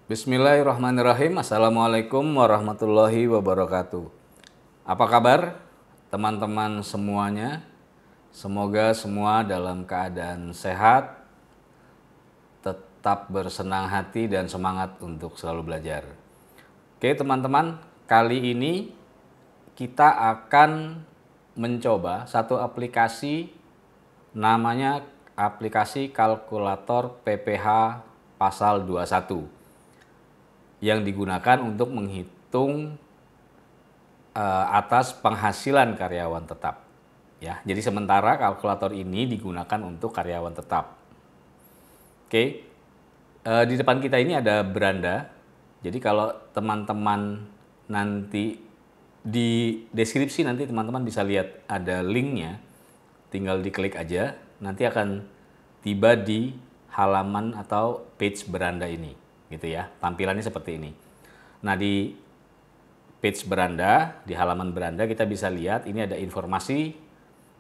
Bismillahirrahmanirrahim. Assalamualaikum warahmatullahi wabarakatuh. Apa kabar teman-teman semuanya? Semoga semua dalam keadaan sehat, tetap bersenang hati dan semangat untuk selalu belajar. Oke teman-teman, kali ini kita akan mencoba satu aplikasi namanya aplikasi kalkulator PPh pasal 21 yang digunakan untuk menghitung atas penghasilan karyawan tetap. Ya, jadi sementara kalkulator ini digunakan untuk karyawan tetap. Oke, di depan kita ini ada beranda. Jadi kalau teman-teman nanti di deskripsi nanti teman-teman bisa lihat ada linknya. Tinggal diklik aja, nanti akan tiba di halaman atau page beranda ini. Gitu ya, tampilannya seperti ini. Nah di page beranda, di halaman beranda kita bisa lihat ini ada informasi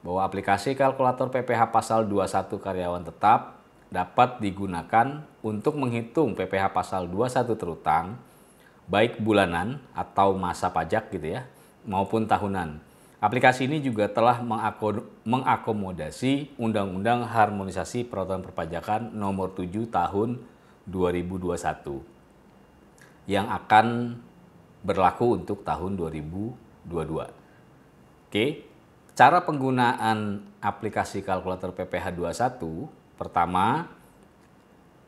bahwa aplikasi kalkulator PPh pasal 21 karyawan tetap dapat digunakan untuk menghitung PPh pasal 21 terutang baik bulanan atau masa pajak gitu ya maupun tahunan. Aplikasi ini juga telah mengakomodasi Undang-Undang Harmonisasi Peraturan Perpajakan Nomor 7 Tahun 2021 yang akan berlaku untuk tahun 2022. Oke, cara penggunaan aplikasi kalkulator PPh 21 pertama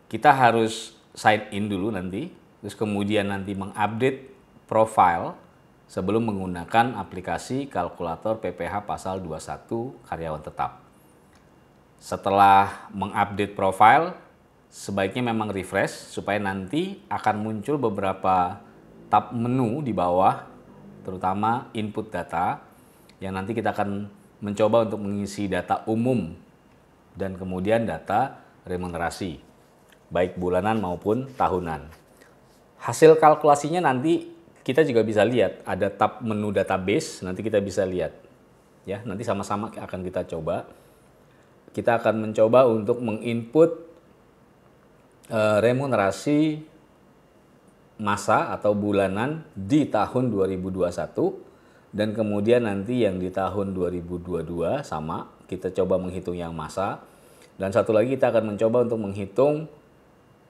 kita harus sign in dulu nanti, terus kemudian nanti mengupdate profile sebelum menggunakan aplikasi kalkulator PPh pasal 21 karyawan tetap. Setelah mengupdate profile, sebaiknya memang refresh supaya nanti akan muncul beberapa tab menu di bawah, terutama input data, yang nanti kita akan mencoba untuk mengisi data umum dan kemudian data remunerasi, baik bulanan maupun tahunan. Hasil kalkulasinya nanti kita juga bisa lihat, ada tab menu database, nanti kita bisa lihat. Ya, nanti sama-sama akan kita coba. Kita akan mencoba untuk menginput remunerasi masa atau bulanan di tahun 2021 dan kemudian nanti yang di tahun 2022 sama kita coba menghitung yang masa dan satu lagi kita akan mencoba untuk menghitung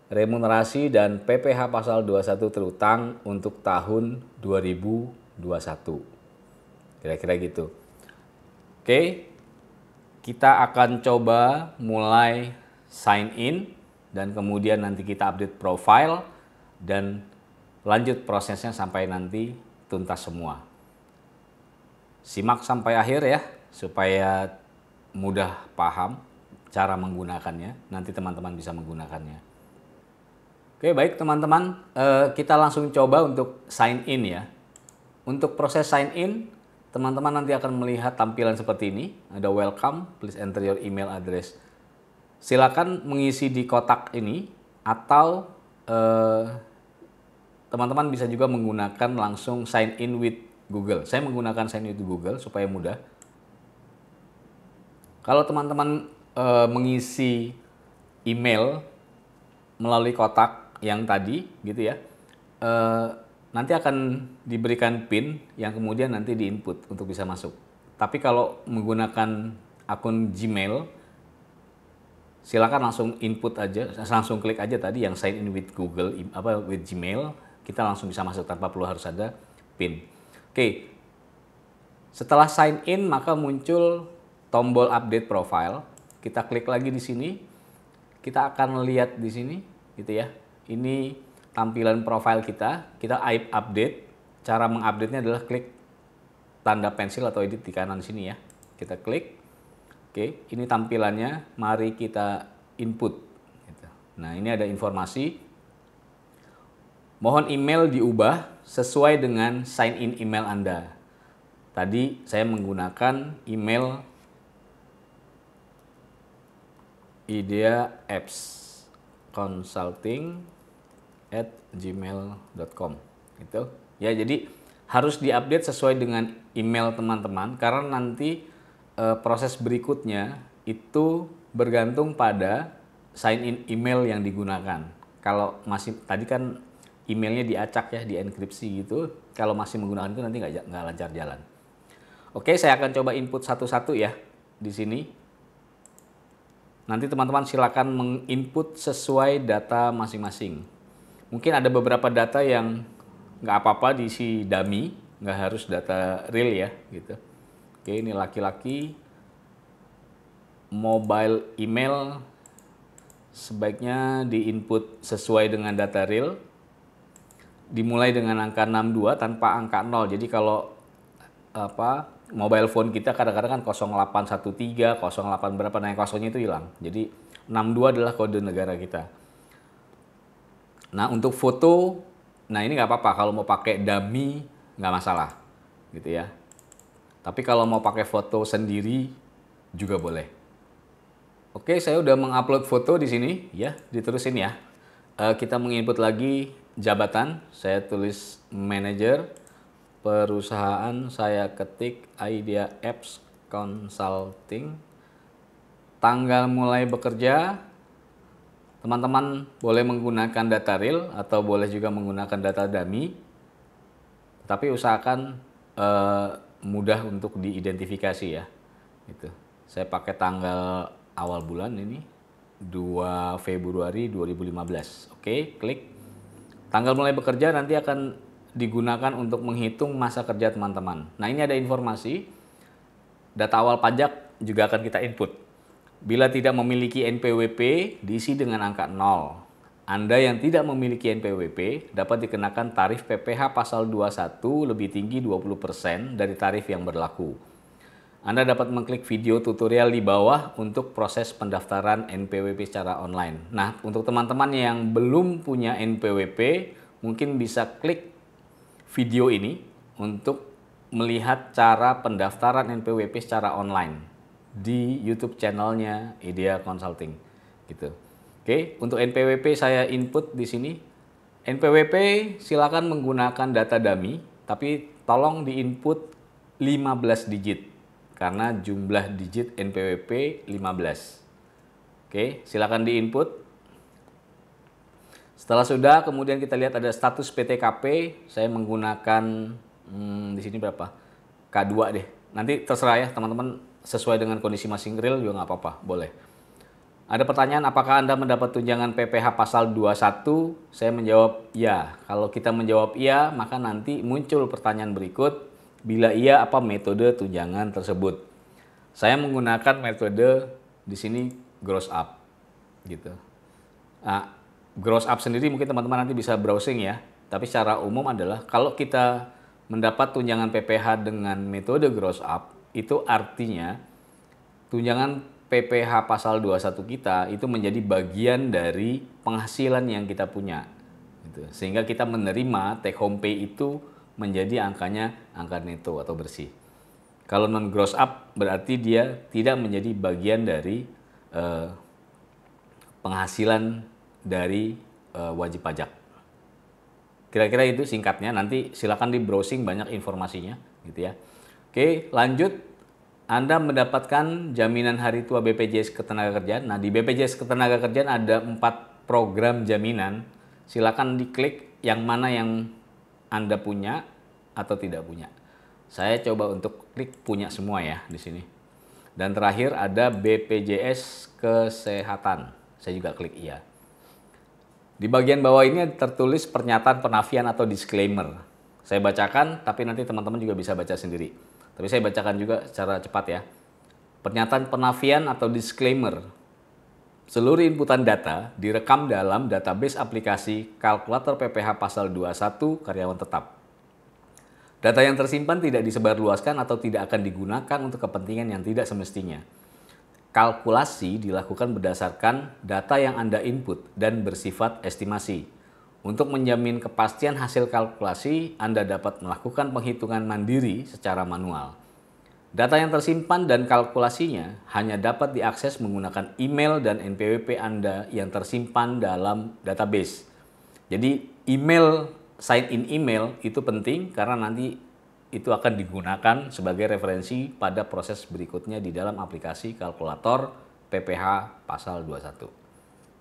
remunerasi dan PPh pasal 21 terutang untuk tahun 2021 kira-kira gitu. Oke, kita akan coba mulai sign in dan kemudian nanti kita update profile dan lanjut prosesnya sampai nanti tuntas semua. Simak sampai akhir ya supaya mudah paham cara menggunakannya, nanti teman-teman bisa menggunakannya. Oke baik teman-teman, kita langsung coba untuk sign in ya. Untuk proses sign in, teman-teman nanti akan melihat tampilan seperti ini, ada welcome, please enter your email address. Silakan mengisi di kotak ini atau teman-teman bisa juga menggunakan langsung sign in with Google. Saya menggunakan sign in with Google supaya mudah. Kalau teman-teman mengisi email melalui kotak yang tadi gitu ya, nanti akan diberikan PIN yang kemudian nanti diinput untuk bisa masuk. Tapi kalau menggunakan akun Gmail, silakan langsung input aja, langsung klik aja tadi yang sign in with Google, with Gmail, kita langsung bisa masuk tanpa perlu harus ada PIN. Oke, setelah sign in maka muncul tombol update profile. Kita klik lagi di sini, kita akan lihat di sini, gitu ya. Ini tampilan profile kita update. Cara mengupdate-nya adalah klik tanda pensil atau edit di kanan sini ya. Kita klik. Oke, ini tampilannya, mari kita input. Nah, ini ada informasi. Mohon email diubah sesuai dengan sign in email Anda. Tadi saya menggunakan email ideaapsconsulting@gmail.com. Gitu. Ya, jadi harus diupdate sesuai dengan email teman-teman karena nanti proses berikutnya itu bergantung pada sign in email yang digunakan. Kalau masih tadi kan emailnya diacak ya, dienkripsi gitu. Kalau masih menggunakan itu nanti nggak lancar jalan. Oke, saya akan coba input satu-satu ya di sini. Nanti teman-teman silakan menginput sesuai data masing-masing. Mungkin ada beberapa data yang nggak apa-apa diisi dummy, nggak harus data real ya gitu. Oke, ini laki-laki, mobile email sebaiknya diinput sesuai dengan data real. Dimulai dengan angka 62 tanpa angka 0. Jadi kalau mobile phone kita kadang-kadang kan 0813, 08 berapa, nah yang kosongnya itu hilang. Jadi 62 adalah kode negara kita. Nah untuk foto, nah ini nggak apa-apa kalau mau pakai dummy nggak masalah gitu ya. Tapi kalau mau pakai foto sendiri juga boleh. Oke, saya udah mengupload foto di sini ya, diterusin ya. Kita menginput lagi jabatan, saya tulis manager, perusahaan saya ketik Idea Apps Consulting, tanggal mulai bekerja, teman-teman boleh menggunakan data real atau boleh juga menggunakan data dummy, tapi usahakan mudah untuk diidentifikasi ya. Gitu. Saya pakai tanggal awal bulan ini 2 Februari 2015. Oke, klik. Tanggal mulai bekerja nanti akan digunakan untuk menghitung masa kerja teman-teman. Nah, ini ada informasi. Data awal pajak juga akan kita input. Bila tidak memiliki NPWP, diisi dengan angka 0. Anda yang tidak memiliki NPWP dapat dikenakan tarif PPh pasal 21 lebih tinggi 20% dari tarif yang berlaku. Anda dapat mengklik video tutorial di bawah untuk proses pendaftaran NPWP secara online. Nah, untuk teman-teman yang belum punya NPWP, mungkin bisa klik video ini untuk melihat cara pendaftaran NPWP secara online di YouTube channelnya Idea Consulting. Gitu. Oke, untuk NPWP saya input di sini. NPWP silakan menggunakan data dummy, tapi tolong diinput 15 digit. Karena jumlah digit NPWP 15. Oke, silakan diinput. Setelah sudah, kemudian kita lihat ada status PTKP. Saya menggunakan di sini berapa? K2 deh. Nanti terserah ya teman-teman, sesuai dengan kondisi masing real juga nggak apa-apa, boleh. Ada pertanyaan, apakah Anda mendapat tunjangan PPh pasal 21? Saya menjawab ya. Kalau kita menjawab iya, maka nanti muncul pertanyaan berikut. Bila iya, apa metode tunjangan tersebut? Saya menggunakan metode di sini gross up, gitu. Nah, gross up sendiri mungkin teman-teman nanti bisa browsing ya. Tapi secara umum adalah kalau kita mendapat tunjangan PPh dengan metode gross up, itu artinya tunjangan PPh pasal 21 kita itu menjadi bagian dari penghasilan yang kita punya, gitu. Sehingga kita menerima take home pay itu menjadi angkanya angka neto atau bersih. Kalau non gross up berarti dia tidak menjadi bagian dari penghasilan dari wajib pajak. Kira-kira itu singkatnya. Nanti silakan di browsing, banyak informasinya, gitu ya. Oke, lanjut. Anda mendapatkan jaminan hari tua BPJS Ketenagakerjaan. Nah, di BPJS Ketenagakerjaan ada 4 program jaminan. Silakan diklik yang mana yang Anda punya atau tidak punya. Saya coba untuk klik punya semua ya di sini. Dan terakhir ada BPJS Kesehatan. Saya juga klik iya. Di bagian bawah ini tertulis pernyataan penafian atau disclaimer. Saya bacakan, tapi nanti teman-teman juga bisa baca sendiri. Tapi saya bacakan juga secara cepat ya. Pernyataan penafian atau disclaimer. Seluruh inputan data direkam dalam database aplikasi kalkulator PPh pasal 21 karyawan tetap. Data yang tersimpan tidak disebarluaskan atau tidak akan digunakan untuk kepentingan yang tidak semestinya. Kalkulasi dilakukan berdasarkan data yang Anda input dan bersifat estimasi. Untuk menjamin kepastian hasil kalkulasi, Anda dapat melakukan penghitungan mandiri secara manual. Data yang tersimpan dan kalkulasinya hanya dapat diakses menggunakan email dan NPWP Anda yang tersimpan dalam database. Jadi email, sign in email itu penting karena nanti itu akan digunakan sebagai referensi pada proses berikutnya di dalam aplikasi kalkulator PPh pasal 21.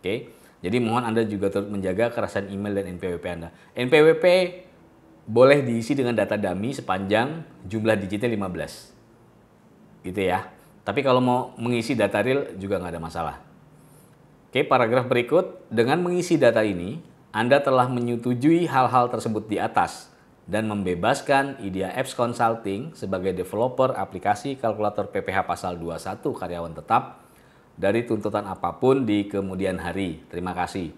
Oke. Jadi mohon Anda juga turut menjaga kerahasiaan email dan NPWP Anda. NPWP boleh diisi dengan data dummy sepanjang jumlah digitnya 15. Gitu ya. Tapi kalau mau mengisi data real juga nggak ada masalah. Oke, paragraf berikut. Dengan mengisi data ini, Anda telah menyetujui hal-hal tersebut di atas dan membebaskan Idea Apps Consulting sebagai developer aplikasi kalkulator PPh pasal 21 karyawan tetap dari tuntutan apapun di kemudian hari. Terima kasih.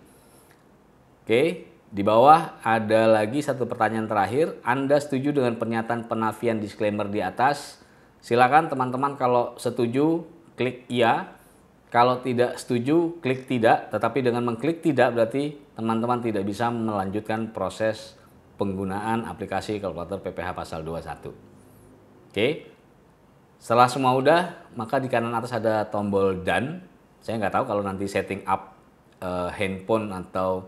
Oke, di bawah ada lagi satu pertanyaan terakhir. Anda setuju dengan pernyataan penafian disclaimer di atas? Silakan teman-teman, kalau setuju klik iya. Kalau tidak setuju klik tidak. Tetapi dengan mengklik tidak berarti teman-teman tidak bisa melanjutkan proses penggunaan aplikasi kalkulator PPh pasal 21. Oke. Setelah semua udah, maka di kanan atas ada tombol done. Saya nggak tahu kalau nanti setting up handphone atau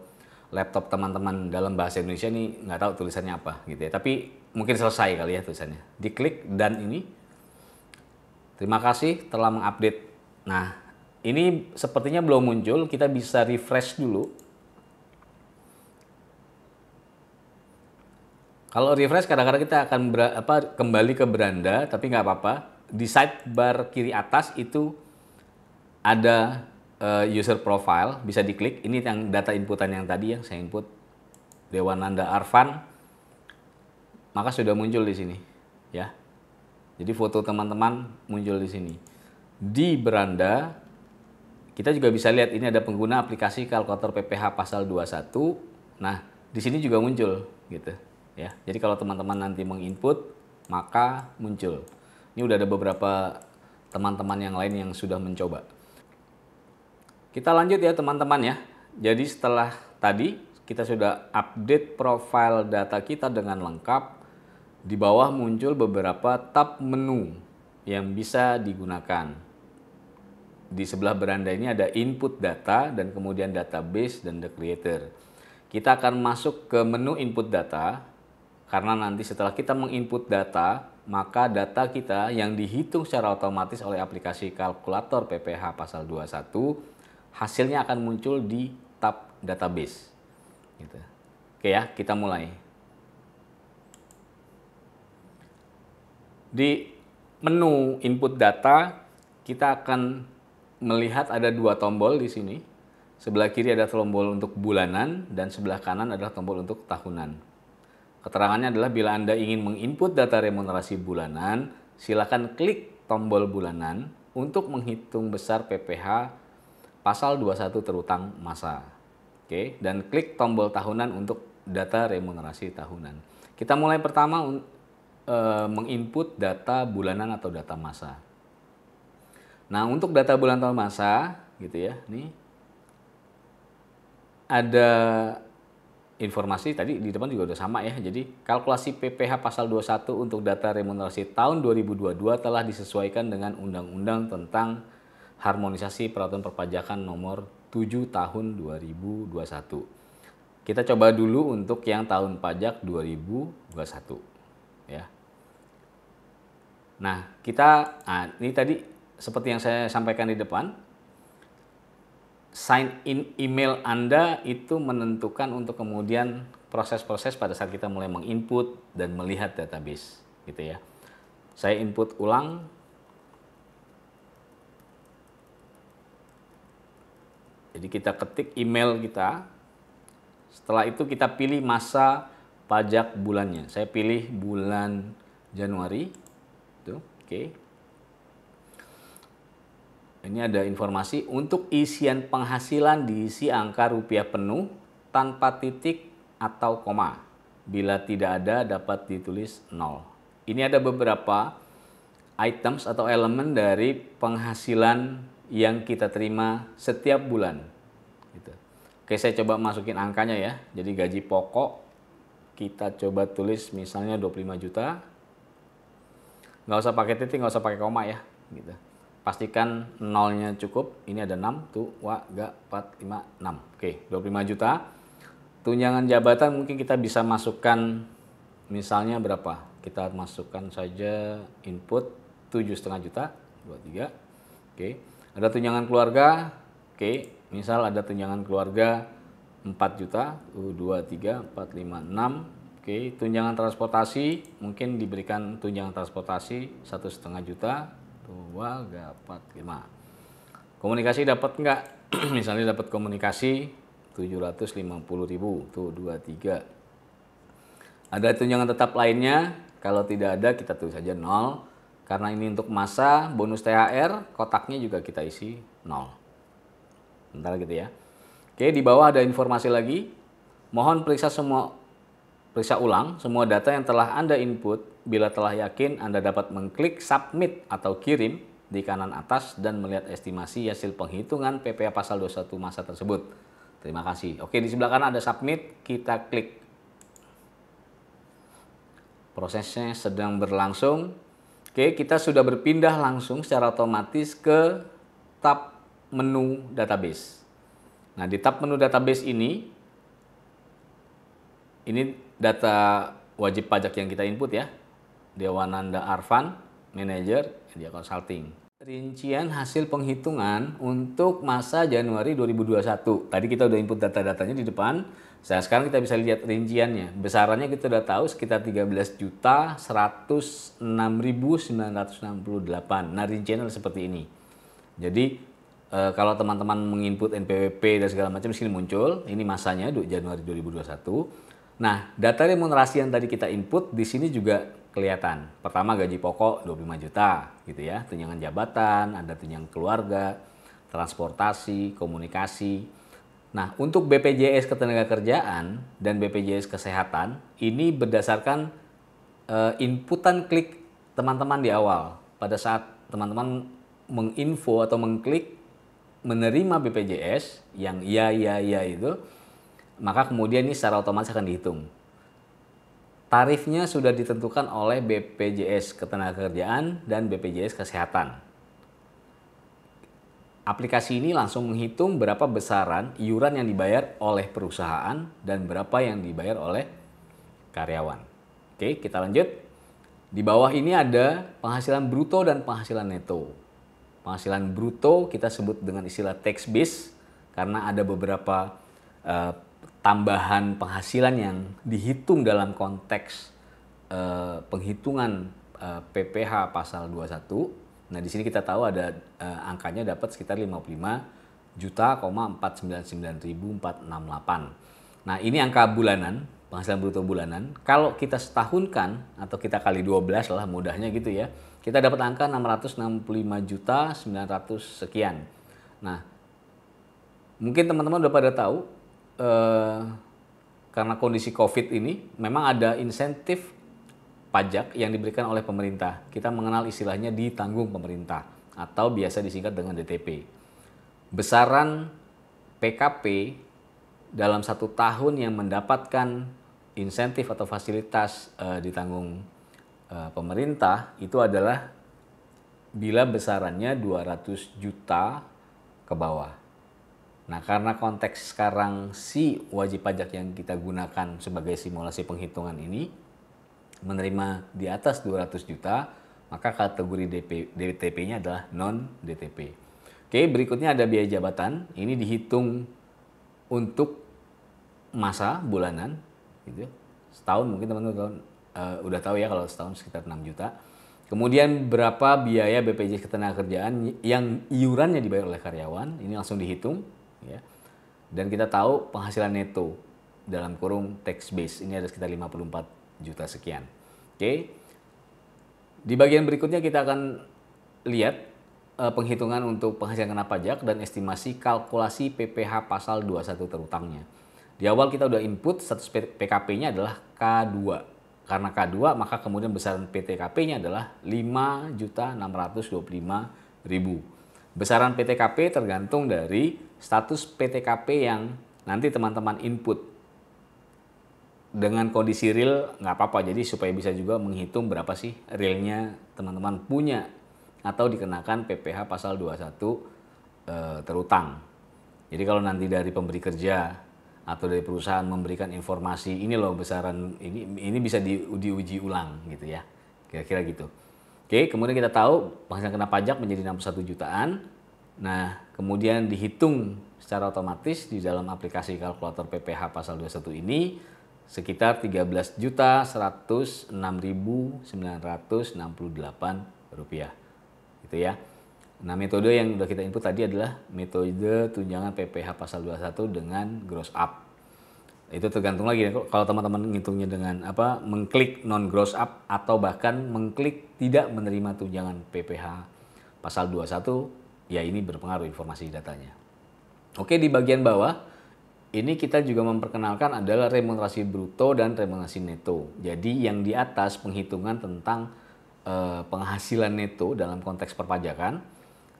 laptop teman-teman dalam bahasa Indonesia ini nggak tahu tulisannya apa gitu ya. Tapi mungkin selesai kali ya tulisannya. Diklik done ini. Terima kasih telah mengupdate. Nah, ini sepertinya belum muncul. Kita bisa refresh dulu. Kalau refresh kadang-kadang kita akan kembali ke beranda, tapi nggak apa-apa. Di sidebar kiri atas itu ada user profile, bisa diklik. Ini yang data inputan yang tadi yang saya input, Dewananda Arfan, maka sudah muncul di sini, ya. Jadi foto teman-teman muncul di sini. Di beranda kita juga bisa lihat ini ada pengguna aplikasi kalkulator PPh pasal 21. Nah, di sini juga muncul, gitu, ya. Jadi kalau teman-teman nanti menginput, maka muncul. Ini udah ada beberapa teman-teman yang lain yang sudah mencoba. Kita lanjut ya teman-teman ya. Jadi setelah tadi kita sudah update profil data kita dengan lengkap. Di bawah muncul beberapa tab menu yang bisa digunakan. Di sebelah beranda ini ada input data dan kemudian database dan the creator. Kita akan masuk ke menu input data karena nanti setelah kita menginput data, maka data kita yang dihitung secara otomatis oleh aplikasi kalkulator PPh pasal 21 hasilnya akan muncul di tab database. Gitu. Oke ya, kita mulai. Di menu input data kita akan melihat ada dua tombol di sini. Sebelah kiri ada tombol untuk bulanan dan sebelah kanan adalah tombol untuk tahunan. Keterangannya adalah bila Anda ingin menginput data remunerasi bulanan, silakan klik tombol bulanan untuk menghitung besar PPh pasal 21 terutang masa. Oke, dan klik tombol tahunan untuk data remunerasi tahunan. Kita mulai pertama menginput data bulanan atau data masa. Nah, untuk data bulan tahun masa gitu ya, nih ada informasi tadi di depan juga udah sama ya. Jadi kalkulasi PPh pasal 21 untuk data remunerasi tahun 2022 telah disesuaikan dengan Undang-Undang tentang Harmonisasi Peraturan Perpajakan Nomor 7 Tahun 2021. Kita coba dulu untuk yang tahun pajak 2021 ya. Nah, ini tadi seperti yang saya sampaikan di depan, sign in email Anda itu menentukan untuk kemudian proses-proses pada saat kita mulai menginput dan melihat database gitu ya. Saya input ulang. Jadi kita ketik email kita. Setelah itu kita pilih masa pajak bulannya. Saya pilih bulan Januari. Tuh, oke. Ini ada informasi untuk isian penghasilan diisi angka rupiah penuh tanpa titik atau koma. Bila tidak ada dapat ditulis 0. Ini ada beberapa items atau elemen dari penghasilan yang kita terima setiap bulan. Gitu. Oke, saya coba masukin angkanya ya. Jadi gaji pokok kita coba tulis misalnya 25 juta. Nggak usah pakai titik, nggak usah pakai koma ya. Gitu. Pastikan nolnya cukup. Ini ada 6 tuh, 4, 5, 6. Oke, 25 juta. Tunjangan jabatan mungkin kita bisa masukkan misalnya berapa? Kita masukkan saja input 7,5 juta, 23. Oke. Ada tunjangan keluarga Oke, misal ada tunjangan keluarga 4 juta, 2, 3, 4, 5, 6. Oke, tunjangan transportasi, mungkin diberikan tunjangan transportasi 1,5 juta, 2, 3, 4, 5. Komunikasi dapat nggak? Misalnya dapat komunikasi 750.000, tuh 2, 3. Ada tunjangan tetap lainnya, kalau tidak ada kita tulis saja 0. Karena ini untuk masa, bonus THR, kotaknya juga kita isi 0. Bentar gitu ya. Oke, di bawah ada informasi lagi. Mohon periksa ulang semua data yang telah Anda input. Bila telah yakin, Anda dapat mengklik submit atau kirim di kanan atas dan melihat estimasi hasil penghitungan PPh pasal 21 masa tersebut. Terima kasih. Oke, di sebelah kanan ada submit, kita klik. Prosesnya sedang berlangsung. Oke, kita sudah berpindah langsung secara otomatis ke tab menu database. Nah, di tab menu database ini data wajib pajak yang kita input ya. Dewananda Arfan, Manager, Media Consulting. Rincian hasil penghitungan untuk masa Januari 2021. Tadi kita udah input data-datanya di depan. Sekarang kita bisa lihat rinciannya. Besarannya kita udah tahu sekitar 13.106.968. Nah, rinciannya seperti ini. Jadi kalau teman-teman menginput NPWP dan segala macam, sini muncul. Ini masanya Januari 2021. Nah, data remunerasi yang tadi kita input di sini juga kelihatan. Pertama gaji pokok 25 juta gitu ya. Tunjangan jabatan, ada tunjangan keluarga, transportasi, komunikasi. Nah, untuk BPJS Ketenagakerjaan dan BPJS Kesehatan ini berdasarkan inputan klik teman-teman di awal. Pada saat teman-teman menginfo atau mengklik menerima BPJS yang ya itu, maka kemudian ini secara otomatis akan dihitung. Tarifnya sudah ditentukan oleh BPJS Ketenagakerjaan dan BPJS Kesehatan. Aplikasi ini langsung menghitung berapa besaran iuran yang dibayar oleh perusahaan dan berapa yang dibayar oleh karyawan. Oke, kita lanjut. Di bawah ini ada penghasilan bruto dan penghasilan neto. Penghasilan bruto kita sebut dengan istilah tax base karena ada beberapa tambahan penghasilan yang dihitung dalam konteks penghitungan PPh pasal 21. Nah, di sini kita tahu ada angkanya dapat sekitar 55.499.468. Nah, ini angka bulanan, penghasilan bruto bulanan. Kalau kita setahunkan atau kita kali 12 lah mudahnya gitu ya. Kita dapat angka 665.900 sekian. Nah, mungkin teman-teman udah pada tahu karena kondisi COVID ini memang ada insentif pajak yang diberikan oleh pemerintah. Kita mengenal istilahnya ditanggung pemerintah atau biasa disingkat dengan DTP. Besaran PKP dalam 1 tahun yang mendapatkan insentif atau fasilitas ditanggung pemerintah itu adalah bila besarannya 200 juta ke bawah. Nah, karena konteks sekarang si wajib pajak yang kita gunakan sebagai simulasi penghitungan ini menerima di atas 200 juta, maka kategori DTP-nya adalah non-DTP. Oke, berikutnya ada biaya jabatan. Ini dihitung untuk masa bulanan gitu. Setahun mungkin teman-teman udah tahu ya, kalau setahun sekitar 6 juta. Kemudian berapa biaya BPJS Ketenagakerjaan yang iurannya dibayar oleh karyawan, ini langsung dihitung ya. Dan kita tahu penghasilan neto dalam kurung tax base ini ada sekitar 54 juta sekian. Oke. Di bagian berikutnya kita akan lihat penghitungan untuk penghasilan kena pajak dan estimasi kalkulasi PPh pasal 21 terutangnya. Di awal kita udah input status PKP-nya adalah K2. Karena K2 maka kemudian besaran PTKP-nya adalah 5.625.000. Besaran PTKP tergantung dari status PTKP yang nanti teman-teman input. Dengan kondisi real nggak apa-apa, jadi supaya bisa juga menghitung berapa sih realnya teman-teman punya atau dikenakan PPh pasal 21 terutang. Jadi kalau nanti dari pemberi kerja atau dari perusahaan memberikan informasi ini loh besaran ini bisa diuji ulang gitu ya, kira-kira gitu. Oke, kemudian kita tahu penghasilan kena pajak menjadi 61 jutaan. Nah, kemudian dihitung secara otomatis di dalam aplikasi kalkulator PPh pasal 21 ini sekitar Rp13.106.968. Gitu ya. Nah, metode yang sudah kita input tadi adalah metode tunjangan PPh pasal 21 dengan gross up. Itu tergantung lagi kalau teman-teman ngitungnya dengan mengklik non gross up atau bahkan mengklik tidak menerima tunjangan PPh pasal 21, ya ini berpengaruh informasi datanya. Oke, di bagian bawah ini kita juga memperkenalkan adalah remunerasi bruto dan remunerasi neto. Jadi yang di atas penghitungan tentang penghasilan neto dalam konteks perpajakan.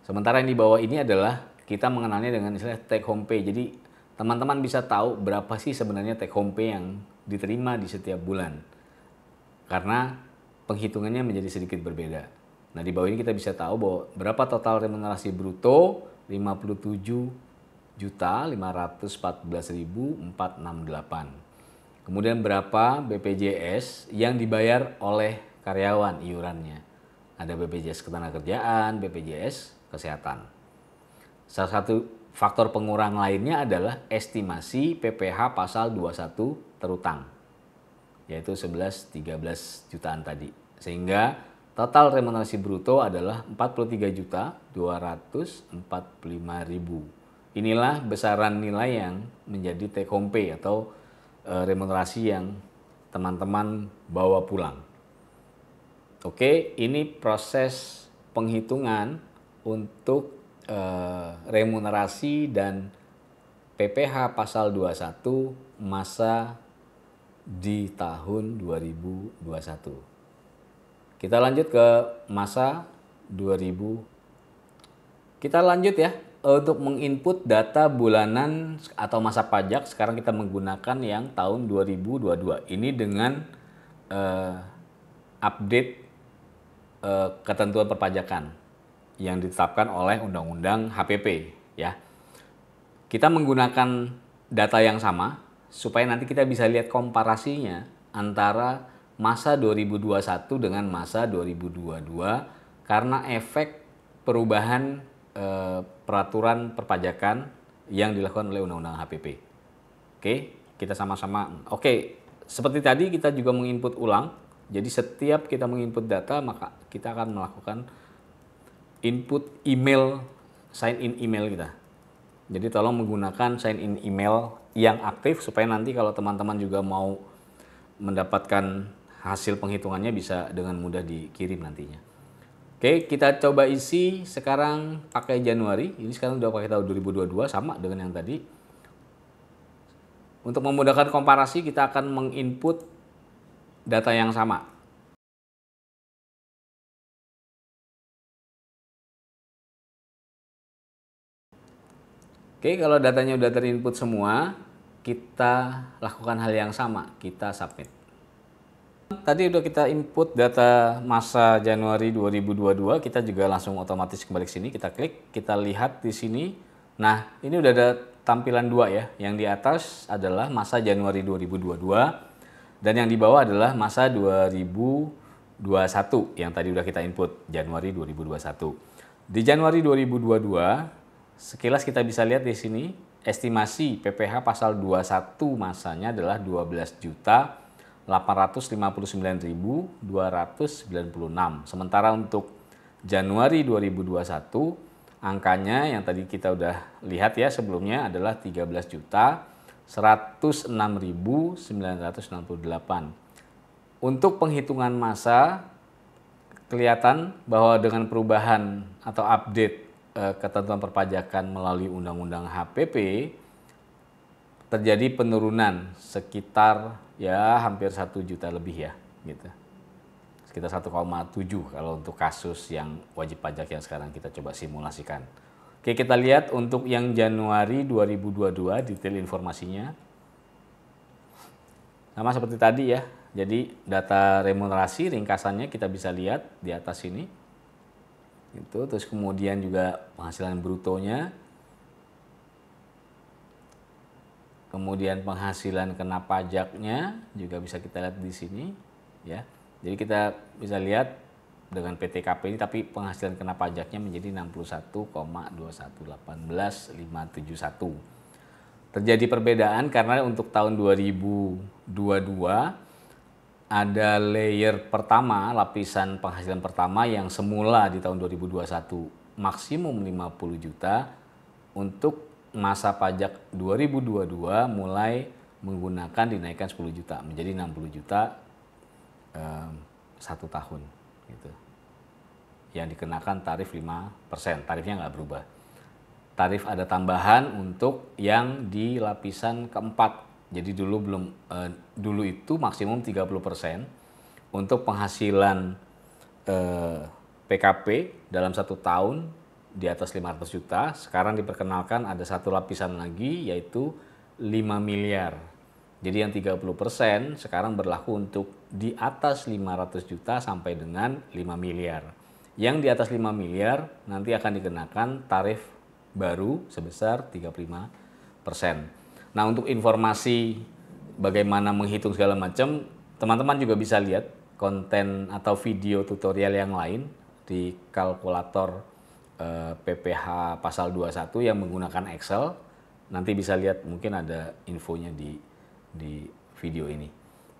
Sementara yang di bawah ini adalah kita mengenalnya dengan istilah take home pay. Jadi teman-teman bisa tahu berapa sih sebenarnya take home pay yang diterima di setiap bulan. Karena penghitungannya menjadi sedikit berbeda. Nah, di bawah ini kita bisa tahu bahwa berapa total remunerasi bruto 57.514.468. Kemudian berapa BPJS yang dibayar oleh karyawan iurannya. Ada BPJS Ketenagakerjaan, BPJS Kesehatan. Salah satu faktor pengurang lainnya adalah estimasi PPh pasal 21 terutang, yaitu 11-13 jutaan tadi. Sehingga total remunerasi bruto adalah 43.245.000. Inilah besaran nilai yang menjadi take home pay atau remunerasi yang teman-teman bawa pulang. Oke, ini proses penghitungan untuk remunerasi dan PPh pasal 21 masa di tahun 2021. Kita lanjut ke masa 2000. Kita lanjut ya, untuk menginput data bulanan atau masa pajak sekarang kita menggunakan yang tahun 2022. Ini dengan update ketentuan perpajakan yang ditetapkan oleh Undang-Undang HPP ya. Kita menggunakan data yang sama supaya nanti kita bisa lihat komparasinya antara masa 2021 dengan masa 2022 karena efek perubahan peraturan perpajakan yang dilakukan oleh Undang-Undang HPP. Oke, kita sama-sama. Oke, seperti tadi kita juga menginput ulang. Jadi setiap kita menginput data maka kita akan melakukan input email, sign in email kita. Jadi tolong menggunakan sign in email yang aktif supaya nanti kalau teman-teman juga mau mendapatkan hasil penghitungannya bisa dengan mudah dikirim nantinya. Oke, kita coba isi sekarang pakai Januari. Ini sekarang udah pakai tahun 2022 sama dengan yang tadi. Untuk memudahkan komparasi kita akan menginput data yang sama. Oke, kalau datanya udah terinput semua, kita lakukan hal yang sama, kita submit. Tadi udah kita input data masa Januari 2022, kita juga langsung otomatis kembali ke sini, kita klik, kita lihat di sini. Nah, ini udah ada tampilan dua ya. Yang di atas adalah masa Januari 2022 dan yang di bawah adalah masa 2021 yang tadi udah kita input Januari 2021. Di Januari 2022 sekilas kita bisa lihat di sini estimasi PPh pasal 21 masanya adalah 12.859.296. Sementara untuk Januari 2021 angkanya yang tadi kita udah lihat ya sebelumnya adalah 13.106.968. Untuk penghitungan masa kelihatan bahwa dengan perubahan atau update ketentuan perpajakan melalui Undang-Undang HPP terjadi penurunan sekitar ya hampir 1 juta lebih ya gitu. Sekitar 1,7 kalau untuk kasus yang wajib pajak yang sekarang kita coba simulasikan. Oke, kita lihat untuk yang Januari 2022 detail informasinya. Sama seperti tadi ya. Jadi data remunerasi ringkasannya kita bisa lihat di atas ini. Itu terus kemudian juga penghasilan brutonya. Kemudian penghasilan kena pajaknya juga bisa kita lihat di sini ya. Jadi kita bisa lihat dengan PTKP ini, tapi penghasilan kena pajaknya menjadi 61,2181571. Terjadi perbedaan karena untuk tahun 2022 ada layer pertama, lapisan penghasilan pertama yang semula di tahun 2021 maksimum 50 juta, untuk masa pajak 2022 mulai menggunakan dinaikkan 10 juta menjadi 60 juta satu tahun gitu. Yang dikenakan tarif 5%, tarifnya nggak berubah. Tarif ada tambahan untuk yang di lapisan keempat. Jadi dulu itu maksimum 30% untuk penghasilan PKP dalam satu tahun di atas 500 juta. Sekarang diperkenalkan ada satu lapisan lagi, yaitu 5 miliar. Jadi yang 30% sekarang berlaku untuk di atas 500 juta sampai dengan 5 miliar. Yang di atas 5 miliar nanti akan dikenakan tarif baru sebesar 35%. Nah, untuk informasi bagaimana menghitung segala macam, teman-teman juga bisa lihat konten atau video tutorial yang lain di kalkulator PPh pasal 21 yang menggunakan Excel. Nanti bisa lihat, mungkin ada infonya di video ini.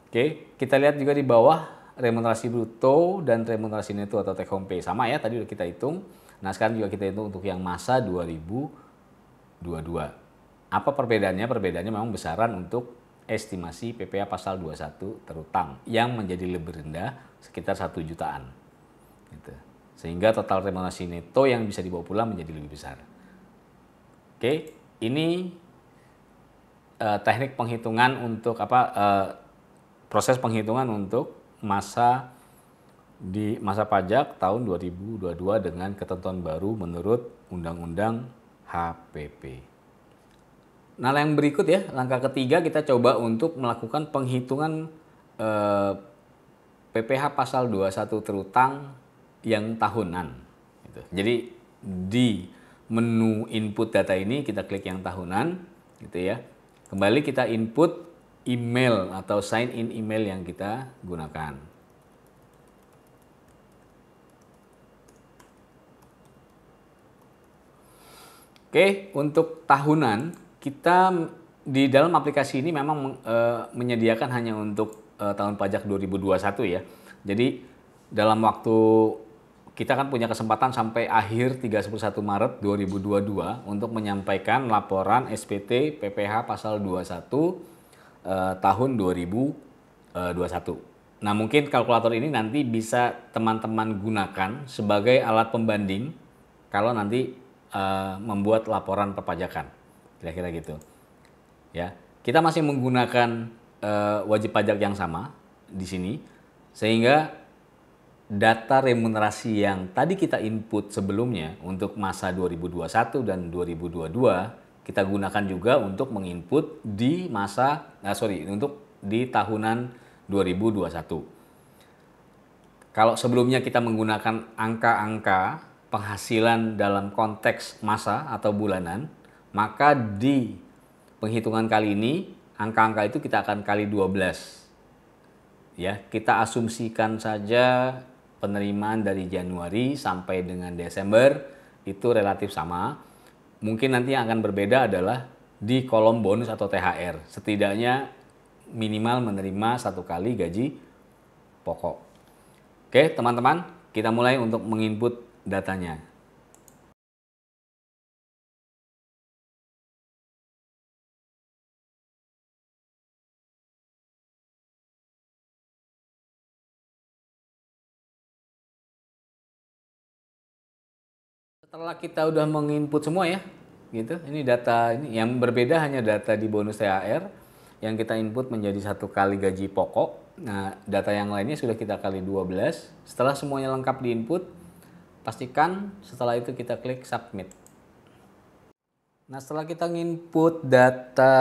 Oke, kita lihat juga di bawah remunerasi bruto dan remunerasi neto atau take home pay. Sama ya, tadi udah kita hitung. Nah, sekarang juga kita hitung untuk yang masa 2022. Apa perbedaannya? Perbedaannya memang besaran untuk estimasi PPh pasal 21 terutang yang menjadi lebih rendah sekitar 1 jutaan. Gitu. Sehingga total remunerasi neto yang bisa dibawa pulang menjadi lebih besar. Oke, ini teknik penghitungan untuk proses penghitungan untuk masa pajak tahun 2022 dengan ketentuan baru menurut Undang-Undang HPP. Nah, yang berikut ya, langkah ketiga kita coba untuk melakukan penghitungan PPh pasal 21 terutang yang tahunan. Gitu. Jadi di menu input data ini kita klik yang tahunan, gitu ya. Kembali kita input email atau sign in email yang kita gunakan. Oke, untuk tahunan kita di dalam aplikasi ini memang menyediakan hanya untuk tahun pajak 2021 ya. Jadi dalam waktu kita kan punya kesempatan sampai akhir 31 Maret 2022 untuk menyampaikan laporan SPT PPh pasal 21 tahun 2021. Nah, mungkin kalkulator ini nanti bisa teman-teman gunakan sebagai alat pembanding kalau nanti membuat laporan perpajakan. Kira-kira gitu. Ya, kita masih menggunakan wajib pajak yang sama di sini, sehingga data remunerasi yang tadi kita input sebelumnya untuk masa 2021 dan 2022 kita gunakan juga untuk menginput di untuk di tahunan 2021. Kalau sebelumnya kita menggunakan angka-angka penghasilan dalam konteks masa atau bulanan, maka di penghitungan kali ini angka-angka itu kita akan kali 12. Ya, kita asumsikan saja penerimaan dari Januari sampai dengan Desember itu relatif sama. Mungkin nanti yang akan berbeda adalah di kolom bonus atau THR. Setidaknya minimal menerima 1 kali gaji pokok. Oke, teman-teman, kita mulai untuk menginput datanya. Setelah kita udah menginput semua ya, gitu. Ini data ini yang berbeda hanya data di bonus THR yang kita input menjadi 1 kali gaji pokok. Nah, data yang lainnya sudah kita kali 12. Setelah semuanya lengkap diinput, pastikan setelah itu kita klik submit. Nah, setelah kita nginput data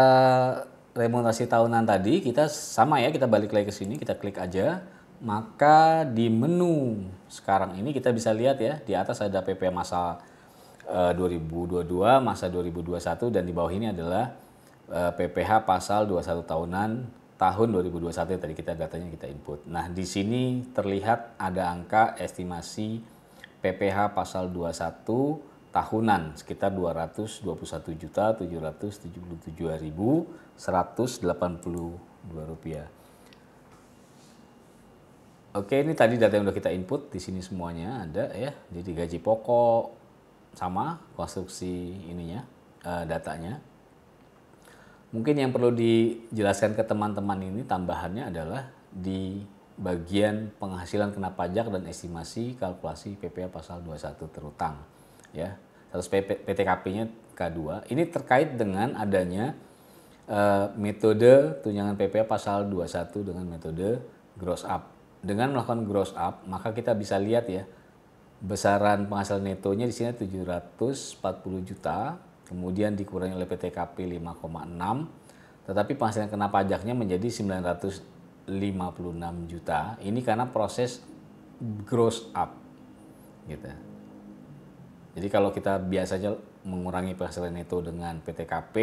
remunerasi tahunan tadi, kita sama ya, kita balik lagi ke sini, kita klik aja. Maka di menu sekarang ini kita bisa lihat ya, di atas ada PPh masa 2022, masa 2021, dan di bawah ini adalah PPh pasal 21 tahunan tahun 2021 tadi datanya kita input. Nah, di sini terlihat ada angka estimasi PPh pasal 21 tahunan sekitar Rp221.777.182. Oke, ini tadi data yang udah kita input, di sini semuanya ada ya. Jadi gaji pokok sama, konstruksi ininya, datanya. Mungkin yang perlu dijelaskan ke teman-teman ini tambahannya adalah di bagian penghasilan kena pajak dan estimasi kalkulasi PPh pasal 21 terutang ya. Status PTKP-nya K2. Ini terkait dengan adanya metode tunjangan PPh pasal 21 dengan metode gross up. Dengan melakukan gross up, maka kita bisa lihat ya, besaran penghasilan netonya di sini 740 juta. Kemudian dikurangi oleh PTKP 5,6, tetapi penghasilan kena pajaknya menjadi 956 juta. Ini karena proses gross up gitu. Jadi kalau kita biasanya mengurangi penghasilan neto dengan PTKP,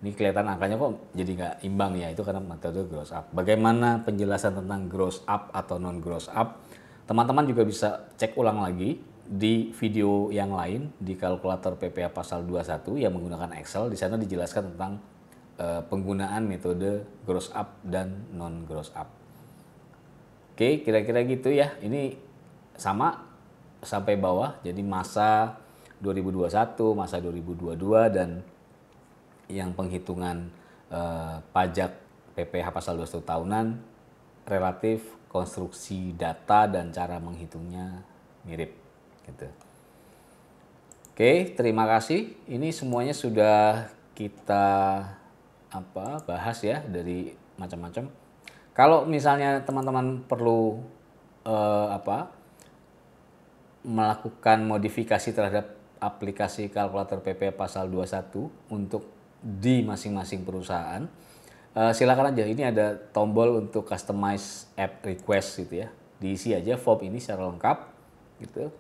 ini kelihatan angkanya kok jadi nggak imbang ya, itu karena metode gross up. Bagaimana penjelasan tentang gross up atau non gross up? Teman-teman juga bisa cek ulang lagi di video yang lain di kalkulator PPh pasal 21 yang menggunakan Excel. Di sana dijelaskan tentang penggunaan metode gross up dan non gross up. Oke, kira-kira gitu ya. Ini sama sampai bawah. Jadi masa 2021, masa 2022 dan yang penghitungan pajak PPh pasal 21 tahunan relatif konstruksi data dan cara menghitungnya mirip. Gitu. Oke, terima kasih. Ini semuanya sudah kita bahas ya dari macam-macam. Kalau misalnya teman-teman perlu melakukan modifikasi terhadap aplikasi kalkulator PPh pasal 21 untuk di masing-masing perusahaan, silakan aja. Ini ada tombol untuk customize app request gitu ya. Diisi aja form ini secara lengkap gitu.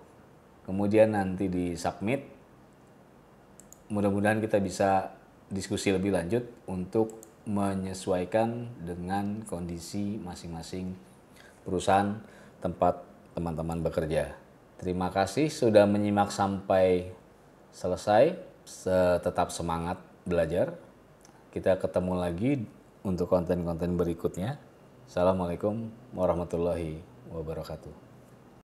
Kemudian nanti di submit. Mudah-mudahan kita bisa diskusi lebih lanjut untuk menyesuaikan dengan kondisi masing-masing perusahaan tempat teman-teman bekerja. Terima kasih sudah menyimak sampai selesai. Tetap semangat belajar. Kita ketemu lagi untuk konten-konten berikutnya. Assalamualaikum warahmatullahi wabarakatuh.